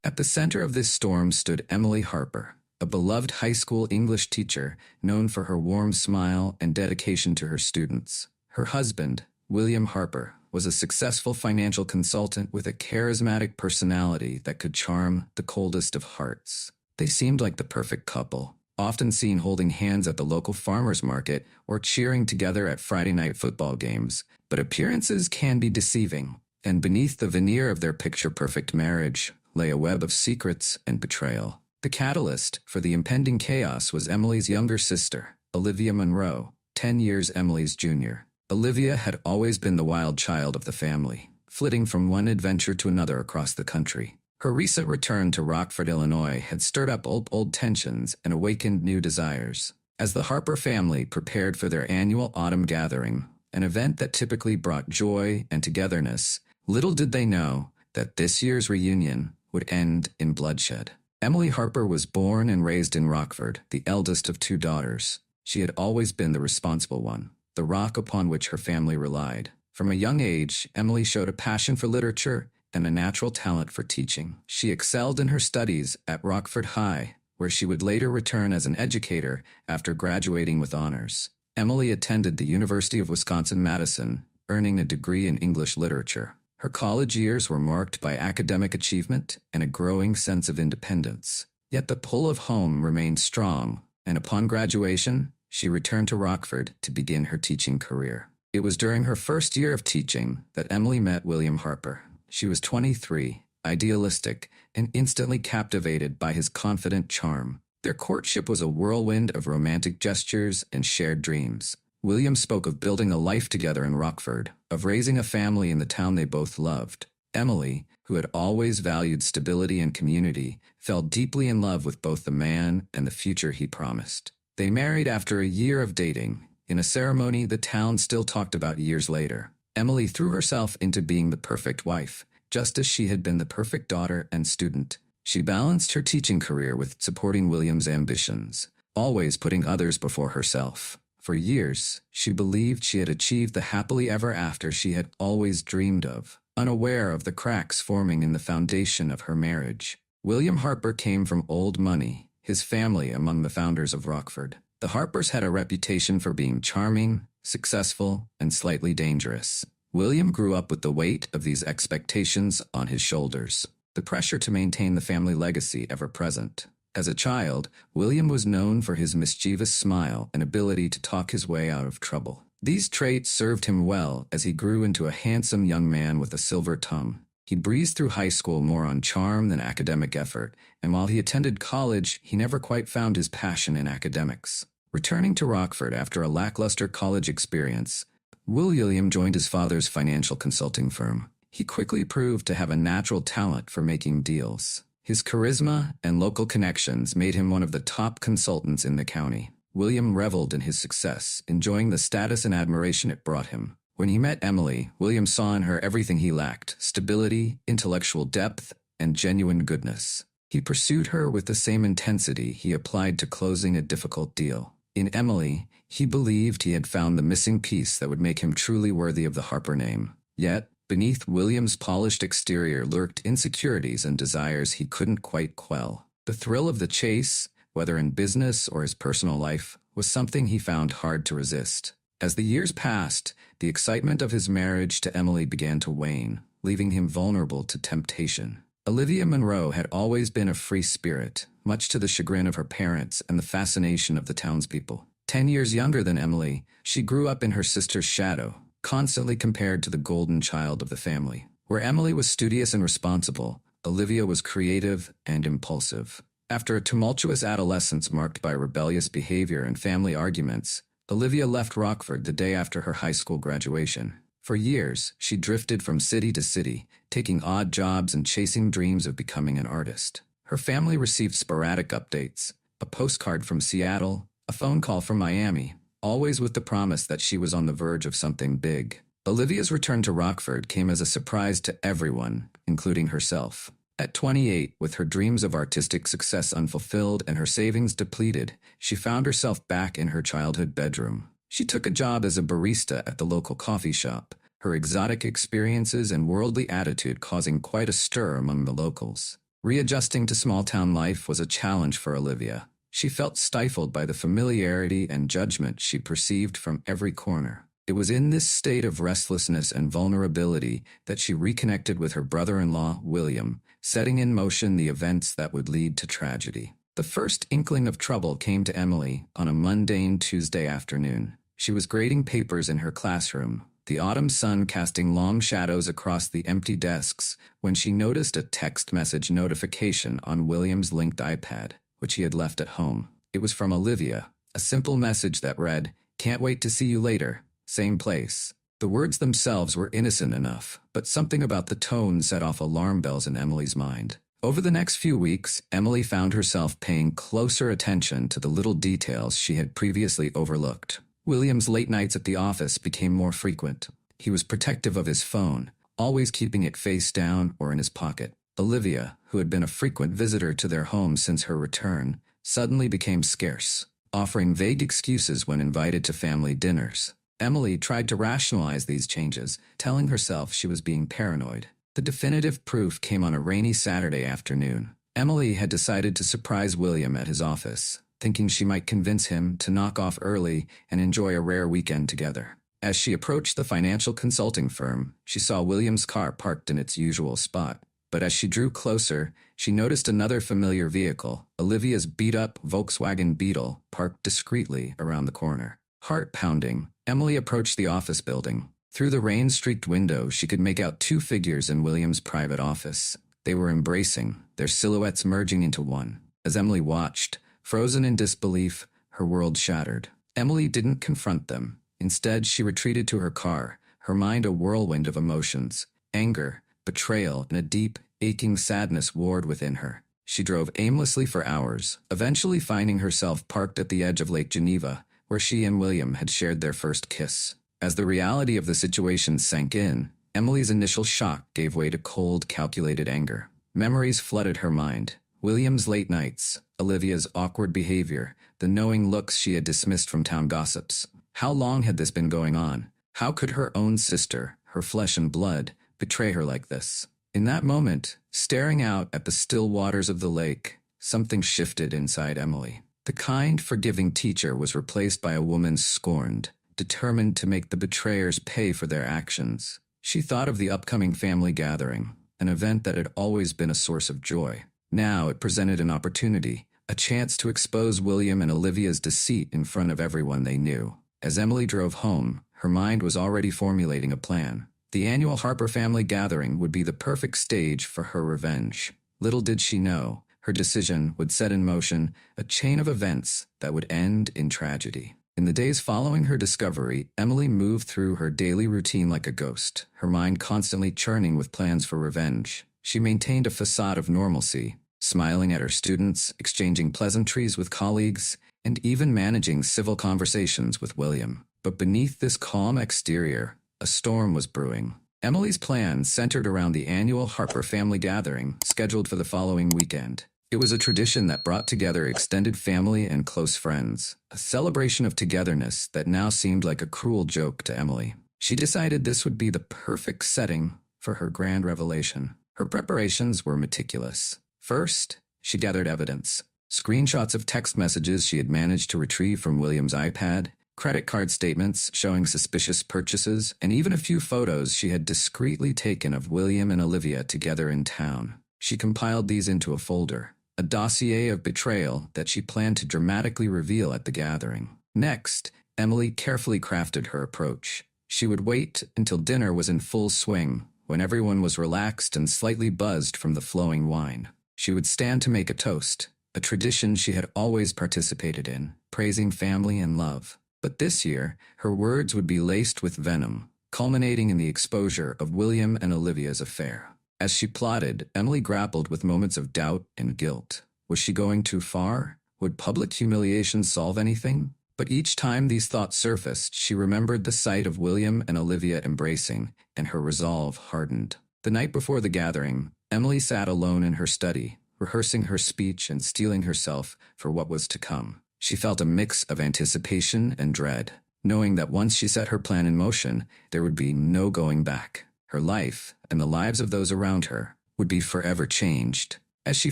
At the center of this storm stood Emily Harper, a beloved high school English teacher known for her warm smile and dedication to her students. Her husband, William Harper, was a successful financial consultant with a charismatic personality that could charm the coldest of hearts. They seemed like the perfect couple, often seen holding hands at the local farmers market or cheering together at Friday night football games. But appearances can be deceiving, and beneath the veneer of their picture-perfect marriage lay a web of secrets and betrayal. The catalyst for the impending chaos was Emily's younger sister, Olivia Monroe, 10 years Emily's junior. Olivia had always been the wild child of the family, flitting from one adventure to another across the country. Her recent return to Rockford, Illinois had stirred up old tensions and awakened new desires. As the Harper family prepared for their annual autumn gathering, an event that typically brought joy and togetherness, little did they know that this year's reunion would end in bloodshed. Emily Harper was born and raised in Rockford, the eldest of two daughters. She had always been the responsible one, the rock upon which her family relied. From a young age, Emily showed a passion for literature and a natural talent for teaching. She excelled in her studies at Rockford High, where she would later return as an educator after graduating with honors. Emily attended the University of Wisconsin-Madison, earning a degree in English literature. Her college years were marked by academic achievement and a growing sense of independence. Yet the pull of home remained strong, and upon graduation, she returned to Rockford to begin her teaching career. It was during her first year of teaching that Emily met William Harper. She was 23, idealistic, and instantly captivated by his confident charm. Their courtship was a whirlwind of romantic gestures and shared dreams. William spoke of building a life together in Rockford, of raising a family in the town they both loved. Emily, who had always valued stability and community, fell deeply in love with both the man and the future he promised. They married after a year of dating, in a ceremony the town still talked about years later. Emily threw herself into being the perfect wife, just as she had been the perfect daughter and student. She balanced her teaching career with supporting William's ambitions, always putting others before herself. For years, she believed she had achieved the happily ever after she had always dreamed of, unaware of the cracks forming in the foundation of her marriage. William Harper came from old money, his family among the founders of Rockford. The Harpers had a reputation for being charming, successful, and slightly dangerous. William grew up with the weight of these expectations on his shoulders, the pressure to maintain the family legacy ever present. As a child, William was known for his mischievous smile and ability to talk his way out of trouble. These traits served him well as he grew into a handsome young man with a silver tongue. He breezed through high school more on charm than academic effort, and while he attended college, he never quite found his passion in academics. Returning to Rockford after a lackluster college experience, William joined his father's financial consulting firm. He quickly proved to have a natural talent for making deals. His charisma and local connections made him one of the top consultants in the county. William reveled in his success, enjoying the status and admiration it brought him. When he met Emily, William saw in her everything he lacked: stability, intellectual depth, and genuine goodness. He pursued her with the same intensity he applied to closing a difficult deal. In Emily, he believed he had found the missing piece that would make him truly worthy of the Harper name. Yet, beneath William's polished exterior lurked insecurities and desires he couldn't quite quell. The thrill of the chase, whether in business or his personal life, was something he found hard to resist. As the years passed, the excitement of his marriage to Emily began to wane, leaving him vulnerable to temptation. Olivia Monroe had always been a free spirit, much to the chagrin of her parents and the fascination of the townspeople. 10 years younger than Emily, she grew up in her sister's shadow, constantly compared to the golden child of the family. Where Emily was studious and responsible, Olivia was creative and impulsive. After a tumultuous adolescence marked by rebellious behavior and family arguments, Olivia left Rockford the day after her high school graduation. For years, she drifted from city to city, taking odd jobs and chasing dreams of becoming an artist. Her family received sporadic updates: a postcard from Seattle, a phone call from Miami, always with the promise that she was on the verge of something big. Olivia's return to Rockford came as a surprise to everyone, including herself. At 28, with her dreams of artistic success unfulfilled and her savings depleted, she found herself back in her childhood bedroom. She took a job as a barista at the local coffee shop, her exotic experiences and worldly attitude causing quite a stir among the locals. Readjusting to small-town life was a challenge for Olivia. She felt stifled by the familiarity and judgment she perceived from every corner. It was in this state of restlessness and vulnerability that she reconnected with her brother-in-law, William, setting in motion the events that would lead to tragedy. The first inkling of trouble came to Emily on a mundane Tuesday afternoon. She was grading papers in her classroom, the autumn sun casting long shadows across the empty desks, when she noticed a text message notification on William's linked iPad, which he had left at home. It was from Olivia, a simple message that read, "Can't wait to see you later. Same place." The words themselves were innocent enough, but something about the tone set off alarm bells in Emily's mind. Over the next few weeks, Emily found herself paying closer attention to the little details she had previously overlooked. William's late nights at the office became more frequent. He was protective of his phone, always keeping it face down or in his pocket. Olivia, who had been a frequent visitor to their home since her return, suddenly became scarce, offering vague excuses when invited to family dinners. Emily tried to rationalize these changes, telling herself she was being paranoid. The definitive proof came on a rainy Saturday afternoon. Emily had decided to surprise William at his office, thinking she might convince him to knock off early and enjoy a rare weekend together. As she approached the financial consulting firm, she saw William's car parked in its usual spot. But as she drew closer, she noticed another familiar vehicle, Olivia's beat-up Volkswagen Beetle, parked discreetly around the corner. Heart pounding, Emily approached the office building. Through the rain-streaked window, she could make out two figures in William's private office. They were embracing, their silhouettes merging into one. As Emily watched, frozen in disbelief, her world shattered. Emily didn't confront them. Instead, she retreated to her car, her mind a whirlwind of emotions. Anger, betrayal, and a deep, aching sadness warred within her. She drove aimlessly for hours, eventually finding herself parked at the edge of Lake Geneva, where she and William had shared their first kiss. As the reality of the situation sank in, Emily's initial shock gave way to cold, calculated anger. Memories flooded her mind. William's late nights, Olivia's awkward behavior, the knowing looks she had dismissed from town gossips. How long had this been going on? How could her own sister, her flesh and blood, betray her like this? In that moment, staring out at the still waters of the lake, something shifted inside Emily. The kind, forgiving teacher was replaced by a woman scorned, determined to make the betrayers pay for their actions. She thought of the upcoming family gathering, an event that had always been a source of joy. Now it presented an opportunity, a chance to expose William and Olivia's deceit in front of everyone they knew. As Emily drove home, her mind was already formulating a plan. The annual Harper family gathering would be the perfect stage for her revenge. Little did she know, her decision would set in motion a chain of events that would end in tragedy. In the days following her discovery, Emily moved through her daily routine like a ghost, her mind constantly churning with plans for revenge. She maintained a facade of normalcy, smiling at her students, exchanging pleasantries with colleagues, and even managing civil conversations with William. But beneath this calm exterior, a storm was brewing. Emily's plan centered around the annual Harper family gathering, scheduled for the following weekend. It was a tradition that brought together extended family and close friends, a celebration of togetherness that now seemed like a cruel joke to Emily. She decided this would be the perfect setting for her grand revelation. Her preparations were meticulous. First, she gathered evidence. Screenshots of text messages she had managed to retrieve from William's iPad, credit card statements showing suspicious purchases, and even a few photos she had discreetly taken of William and Olivia together in town. She compiled these into a folder, a dossier of betrayal that she planned to dramatically reveal at the gathering. Next, Emily carefully crafted her approach. She would wait until dinner was in full swing, when everyone was relaxed and slightly buzzed from the flowing wine. She would stand to make a toast, a tradition she had always participated in, praising family and love. But this year, her words would be laced with venom, culminating in the exposure of William and Olivia's affair. As she plotted, Emily grappled with moments of doubt and guilt. Was she going too far? Would public humiliation solve anything? But each time these thoughts surfaced, she remembered the sight of William and Olivia embracing, and her resolve hardened. The night before the gathering, Emily sat alone in her study, rehearsing her speech and steeling herself for what was to come. She felt a mix of anticipation and dread, knowing that once she set her plan in motion, there would be no going back. Her life, and the lives of those around her, would be forever changed. As she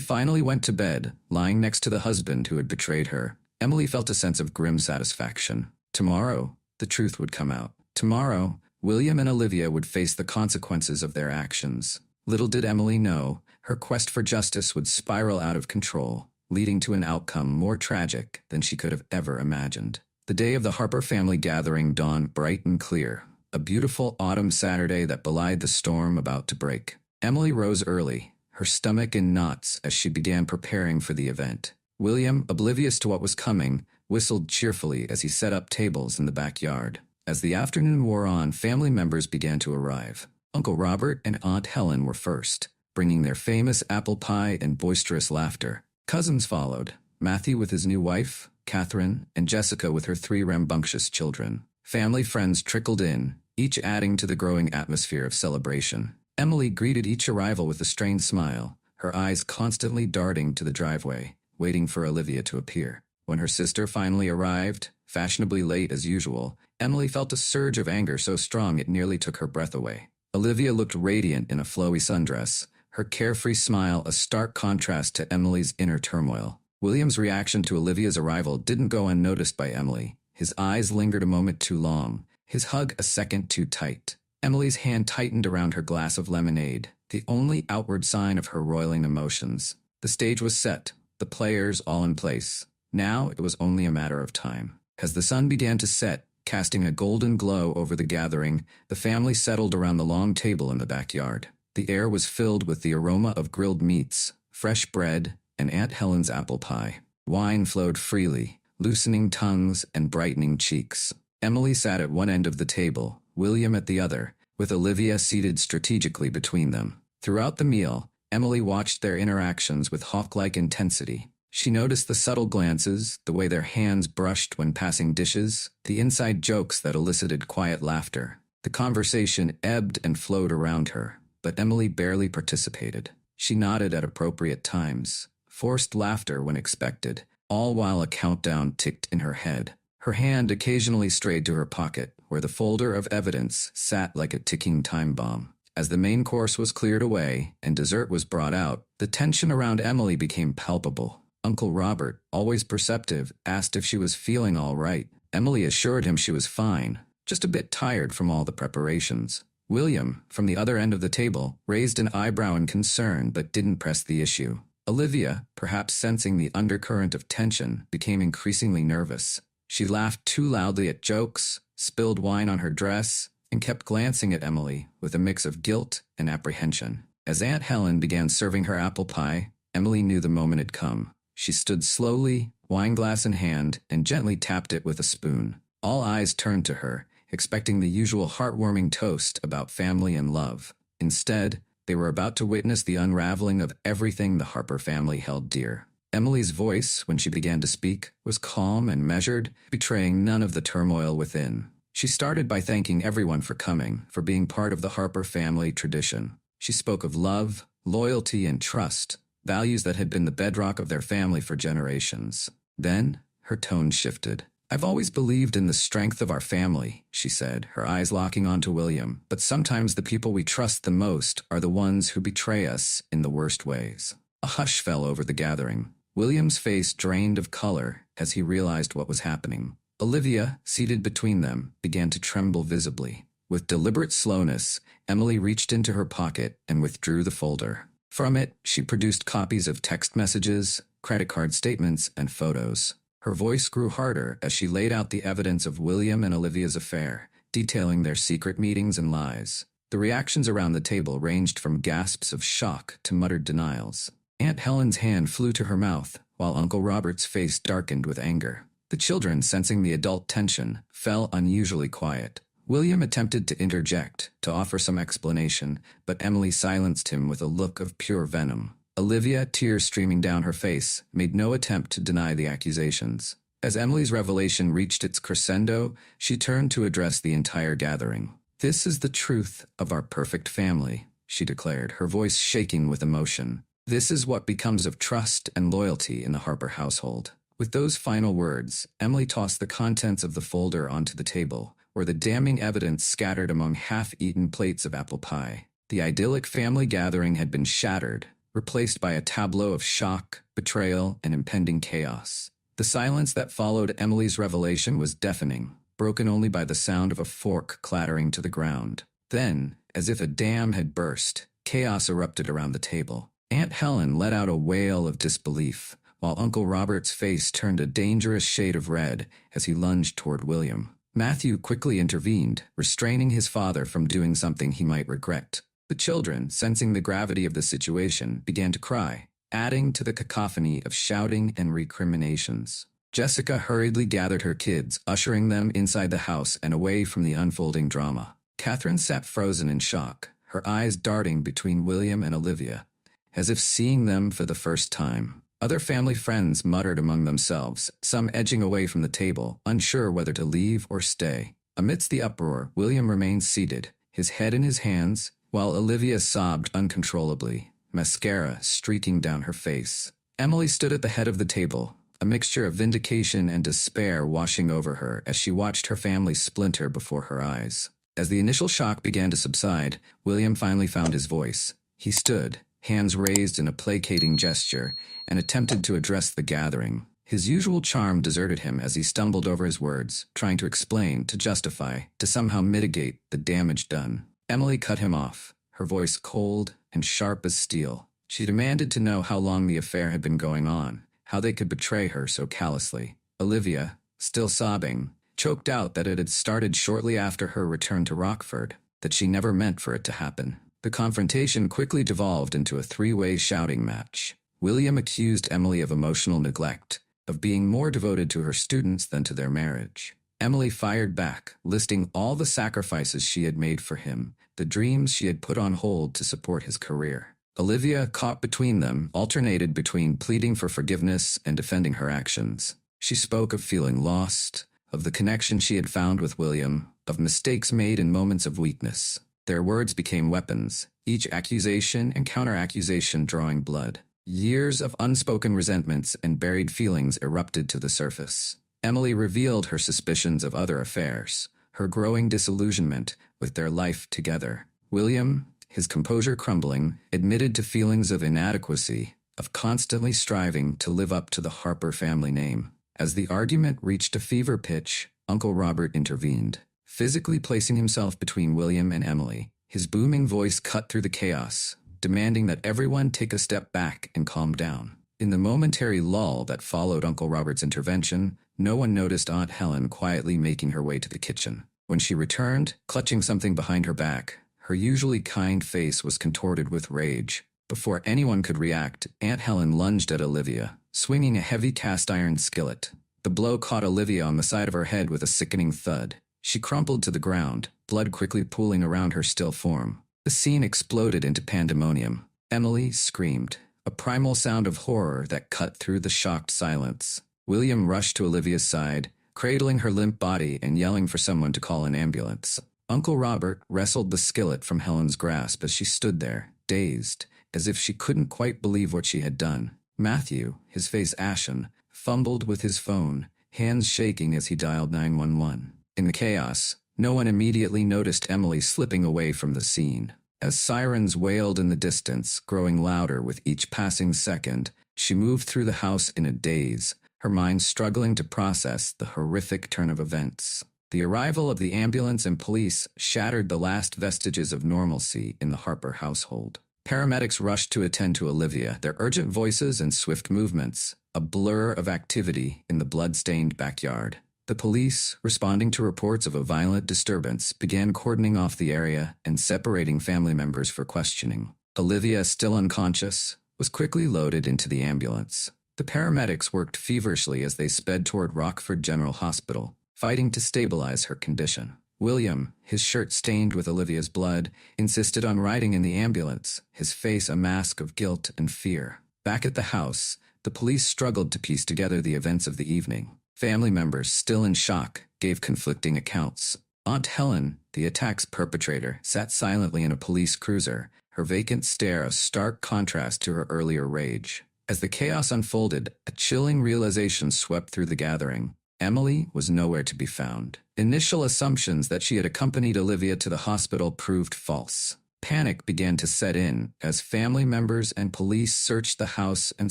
finally went to bed, lying next to the husband who had betrayed her, Emily felt a sense of grim satisfaction. Tomorrow, the truth would come out. Tomorrow, William and Olivia would face the consequences of their actions. Little did Emily know, her quest for justice would spiral out of control, leading to an outcome more tragic than she could have ever imagined. The day of the Harper family gathering dawned bright and clear, a beautiful autumn Saturday that belied the storm about to break. Emily rose early, her stomach in knots as she began preparing for the event. William, oblivious to what was coming, whistled cheerfully as he set up tables in the backyard. As the afternoon wore on, family members began to arrive. Uncle Robert and Aunt Helen were first, bringing their famous apple pie and boisterous laughter. Cousins followed, Matthew with his new wife, Catherine, and Jessica with her 3 rambunctious children. Family friends trickled in, each adding to the growing atmosphere of celebration. Emily greeted each arrival with a strained smile, her eyes constantly darting to the driveway, waiting for Olivia to appear. When her sister finally arrived, fashionably late as usual, Emily felt a surge of anger so strong it nearly took her breath away. Olivia looked radiant in a flowy sundress, her carefree smile a stark contrast to Emily's inner turmoil. William's reaction to Olivia's arrival didn't go unnoticed by Emily. His eyes lingered a moment too long, his hug a second too tight. Emily's hand tightened around her glass of lemonade, the only outward sign of her roiling emotions. The stage was set, the players all in place. Now it was only a matter of time. As the sun began to set, casting a golden glow over the gathering, the family settled around the long table in the backyard. The air was filled with the aroma of grilled meats, fresh bread, and Aunt Helen's apple pie. Wine flowed freely, loosening tongues and brightening cheeks. Emily sat at one end of the table, William at the other, with Olivia seated strategically between them. Throughout the meal, Emily watched their interactions with hawk-like intensity. She noticed the subtle glances, the way their hands brushed when passing dishes, the inside jokes that elicited quiet laughter. The conversation ebbed and flowed around her, but Emily barely participated. She nodded at appropriate times, forced laughter when expected, all while a countdown ticked in her head. Her hand occasionally strayed to her pocket, where the folder of evidence sat like a ticking time bomb. As the main course was cleared away and dessert was brought out, the tension around Emily became palpable. Uncle Robert, always perceptive, asked if she was feeling all right. Emily assured him she was fine, just a bit tired from all the preparations. William, from the other end of the table, raised an eyebrow in concern but didn't press the issue. Olivia, perhaps sensing the undercurrent of tension, became increasingly nervous. She laughed too loudly at jokes, spilled wine on her dress, and kept glancing at Emily with a mix of guilt and apprehension. As Aunt Helen began serving her apple pie, Emily knew the moment had come. She stood slowly, wineglass in hand, and gently tapped it with a spoon. All eyes turned to her, expecting the usual heartwarming toast about family and love. Instead, they were about to witness the unraveling of everything the Harper family held dear. Emily's voice, when she began to speak, was calm and measured, betraying none of the turmoil within. She started by thanking everyone for coming, for being part of the Harper family tradition. She spoke of love, loyalty, and trust, values that had been the bedrock of their family for generations. Then, her tone shifted. "I've always believed in the strength of our family," she said, her eyes locking onto William. "But sometimes the people we trust the most are the ones who betray us in the worst ways." A hush fell over the gathering. William's face drained of color as he realized what was happening. Olivia, seated between them, began to tremble visibly. With deliberate slowness, Emily reached into her pocket and withdrew the folder. From it, she produced copies of text messages, credit card statements, and photos. Her voice grew harder as she laid out the evidence of William and Olivia's affair, detailing their secret meetings and lies. The reactions around the table ranged from gasps of shock to muttered denials. Aunt Helen's hand flew to her mouth, while Uncle Robert's face darkened with anger. The children, sensing the adult tension, fell unusually quiet. William attempted to interject, to offer some explanation, but Emily silenced him with a look of pure venom. Olivia, tears streaming down her face, made no attempt to deny the accusations. As Emily's revelation reached its crescendo, she turned to address the entire gathering. "This is the truth of our perfect family," she declared, her voice shaking with emotion. "This is what becomes of trust and loyalty in the Harper household." With those final words, Emily tossed the contents of the folder onto the table, where the damning evidence scattered among half-eaten plates of apple pie. The idyllic family gathering had been shattered, replaced by a tableau of shock, betrayal, and impending chaos. The silence that followed Emily's revelation was deafening, broken only by the sound of a fork clattering to the ground. Then, as if a dam had burst, chaos erupted around the table. Aunt Helen let out a wail of disbelief, while Uncle Robert's face turned a dangerous shade of red as he lunged toward William. Matthew quickly intervened, restraining his father from doing something he might regret. The children, sensing the gravity of the situation, began to cry, adding to the cacophony of shouting and recriminations. Jessica hurriedly gathered her kids, ushering them inside the house and away from the unfolding drama. Catherine sat frozen in shock, her eyes darting between William and Olivia, as if seeing them for the first time. Other family friends muttered among themselves, some edging away from the table, unsure whether to leave or stay. Amidst the uproar, William remained seated, his head in his hands, while Olivia sobbed uncontrollably, mascara streaking down her face. Emily stood at the head of the table, a mixture of vindication and despair washing over her as she watched her family splinter before her eyes. As the initial shock began to subside, William finally found his voice. He stood, hands raised in a placating gesture, and attempted to address the gathering. His usual charm deserted him as he stumbled over his words, trying to explain, to justify, to somehow mitigate the damage done. Emily cut him off, her voice cold and sharp as steel. She demanded to know how long the affair had been going on, how they could betray her so callously. Olivia, still sobbing, choked out that it had started shortly after her return to Rockford, that she never meant for it to happen. The confrontation quickly devolved into a three-way shouting match. William accused Emily of emotional neglect, of being more devoted to her students than to their marriage. Emily fired back, listing all the sacrifices she had made for him, the dreams she had put on hold to support his career. Olivia, caught between them, alternated between pleading for forgiveness and defending her actions. She spoke of feeling lost, of the connection she had found with William, of mistakes made in moments of weakness. Their words became weapons, each accusation and counter-accusation drawing blood. Years of unspoken resentments and buried feelings erupted to the surface. Emily revealed her suspicions of other affairs, her growing disillusionment with their life together. William, his composure crumbling, admitted to feelings of inadequacy, of constantly striving to live up to the Harper family name. As the argument reached a fever pitch, Uncle Robert intervened, physically placing himself between William and Emily. His booming voice cut through the chaos, demanding that everyone take a step back and calm down. In the momentary lull that followed Uncle Robert's intervention, no one noticed Aunt Helen quietly making her way to the kitchen. When she returned, clutching something behind her back, her usually kind face was contorted with rage. Before anyone could react, Aunt Helen lunged at Olivia, swinging a heavy cast-iron skillet. The blow caught Olivia on the side of her head with a sickening thud. She crumpled to the ground, blood quickly pooling around her still form. The scene exploded into pandemonium. Emily screamed, a primal sound of horror that cut through the shocked silence. William rushed to Olivia's side, cradling her limp body and yelling for someone to call an ambulance. Uncle Robert wrestled the skillet from Helen's grasp as she stood there, dazed, as if she couldn't quite believe what she had done. Matthew, his face ashen, fumbled with his phone, hands shaking as he dialed 911. In the chaos, no one immediately noticed Emily slipping away from the scene. As sirens wailed in the distance, growing louder with each passing second, she moved through the house in a daze, her mind struggling to process the horrific turn of events. The arrival of the ambulance and police shattered the last vestiges of normalcy in the Harper household. Paramedics rushed to attend to Olivia, their urgent voices and swift movements, a blur of activity in the blood-stained backyard. The police, responding to reports of a violent disturbance, began cordoning off the area and separating family members for questioning. Olivia, still unconscious, was quickly loaded into the ambulance. The paramedics worked feverishly as they sped toward Rockford General Hospital, fighting to stabilize her condition. William, his shirt stained with Olivia's blood, insisted on riding in the ambulance, his face a mask of guilt and fear. Back at the house, the police struggled to piece together the events of the evening. Family members, still in shock, gave conflicting accounts. Aunt Helen, the attack's perpetrator, sat silently in a police cruiser, her vacant stare a stark contrast to her earlier rage. As the chaos unfolded, a chilling realization swept through the gathering. Emily was nowhere to be found. Initial assumptions that she had accompanied Olivia to the hospital proved false. Panic began to set in as family members and police searched the house and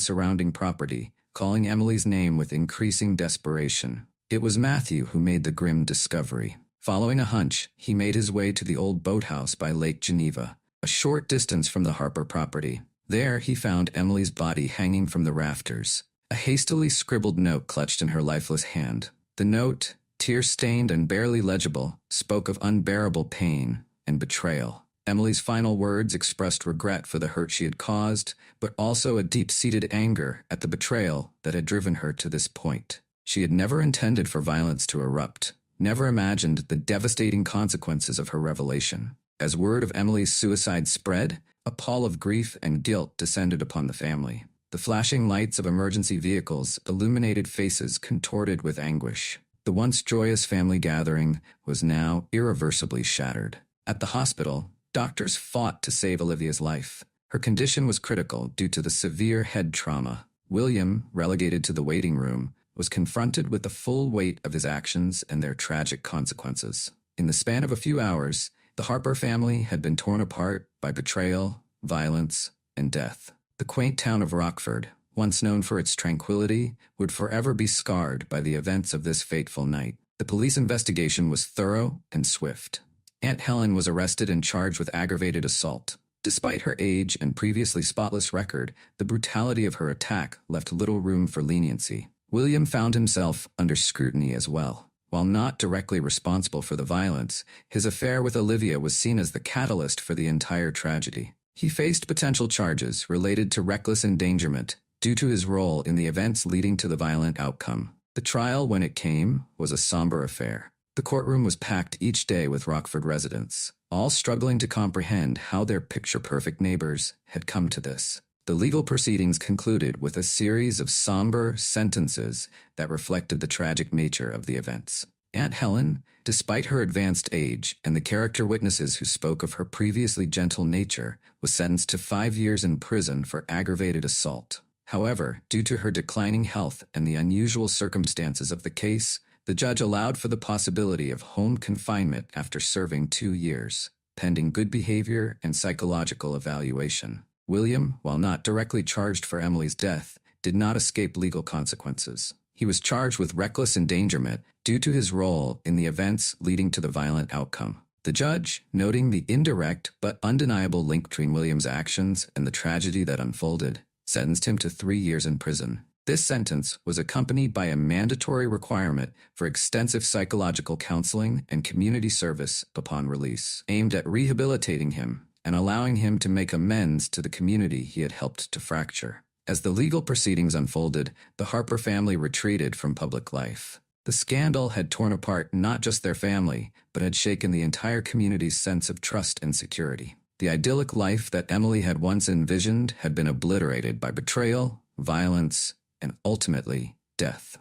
surrounding property, calling Emily's name with increasing desperation. It was Matthew who made the grim discovery. Following a hunch, he made his way to the old boathouse by Lake Geneva, a short distance from the Harper property. There he found Emily's body hanging from the rafters, a hastily scribbled note clutched in her lifeless hand. The note, tear-stained and barely legible, spoke of unbearable pain and betrayal. Emily's final words expressed regret for the hurt she had caused, but also a deep-seated anger at the betrayal that had driven her to this point. She had never intended for violence to erupt, never imagined the devastating consequences of her revelation. As word of Emily's suicide spread, a pall of grief and guilt descended upon the family. The flashing lights of emergency vehicles illuminated faces contorted with anguish. The once joyous family gathering was now irreversibly shattered. At the hospital, doctors fought to save Olivia's life. Her condition was critical due to the severe head trauma. William, relegated to the waiting room, was confronted with the full weight of his actions and their tragic consequences. In the span of a few hours, the Harper family had been torn apart by betrayal, violence, and death. The quaint town of Rockford, once known for its tranquility, would forever be scarred by the events of this fateful night. The police investigation was thorough and swift. Aunt Helen was arrested and charged with aggravated assault. Despite her age and previously spotless record, the brutality of her attack left little room for leniency. William found himself under scrutiny as well. While not directly responsible for the violence, his affair with Olivia was seen as the catalyst for the entire tragedy. He faced potential charges related to reckless endangerment due to his role in the events leading to the violent outcome. The trial, when it came, was a somber affair. The courtroom was packed each day with Rockford residents, all struggling to comprehend how their picture-perfect neighbors had come to this. The legal proceedings concluded with a series of somber sentences that reflected the tragic nature of the events. Aunt Helen, despite her advanced age and the character witnesses who spoke of her previously gentle nature, was sentenced to 5 years in prison for aggravated assault. However, due to her declining health and the unusual circumstances of the case, the judge allowed for the possibility of home confinement after serving 2 years, pending good behavior and psychological evaluation. William, while not directly charged for Emily's death, did not escape legal consequences. He was charged with reckless endangerment due to his role in the events leading to the violent outcome. The judge, noting the indirect but undeniable link between William's actions and the tragedy that unfolded, sentenced him to 3 years in prison. This sentence was accompanied by a mandatory requirement for extensive psychological counseling and community service upon release, aimed at rehabilitating him and allowing him to make amends to the community he had helped to fracture. As the legal proceedings unfolded, the Harper family retreated from public life. The scandal had torn apart not just their family, but had shaken the entire community's sense of trust and security. The idyllic life that Emily had once envisioned had been obliterated by betrayal, violence, and ultimately, death.